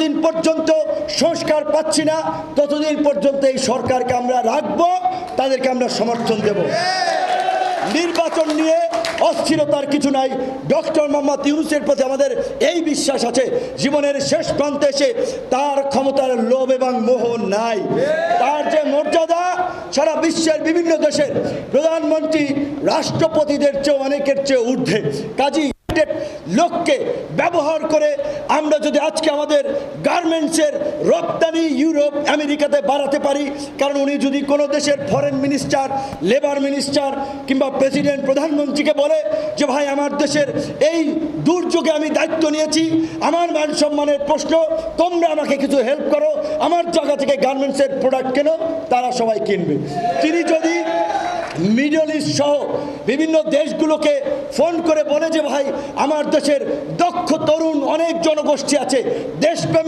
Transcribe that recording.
দিন পর্যন্ত সংস্কার পাচ্ছি না ততদিন পর্যন্ত এই সরকারকে আমরা রাখবো, তাদেরকে আমরা সমর্থন দেব। নির্বাচন নিয়ে অস্থিরতার কিছু নাই। ডক্টর মোহাম্মদ ইউনূসের প্রতি আমাদের এই বিশ্বাস আছে, জীবনের শেষ প্রান্তে এসে তার ক্ষমতার লোভ এবং মোহ নাই। তার যে মর্যাদা সারা বিশ্বের বিভিন্ন দেশের প্রধানমন্ত্রী রাষ্ট্রপতিদের চেয়ে অনেকের চেয়ে ঊর্ধ্বে। কাজী লোককে ব্যবহার করে আমরা যদি আজকে আমাদের গার্মেন্টসের রপ্তানি ইউরোপ আমেরিকাতে বাড়াতে পারি, কারণ উনি যদি কোনো দেশের ফরেন মিনিস্টার, লেবার মিনিস্টার কিংবা প্রেসিডেন্ট প্রধানমন্ত্রীকে বলে যে ভাই আমার দেশের এই দুর্যোগে আমি দায়িত্ব নিয়েছি, আমার মান সম্মানের প্রশ্ন, তোমরা আমাকে কিছু হেল্প করো, আমার জায়গা থেকে গার্মেন্টসের প্রোডাক্ট কেনো, তারা সবাই কিনবে। তিনি যদি মিডল ইস্ট সহ বিভিন্ন দেশগুলোকে ফোন করে বলে যে ভাই আমার দেশের দক্ষ তরুণ অনেক জনগোষ্ঠী আছে, দেশপ্রেমী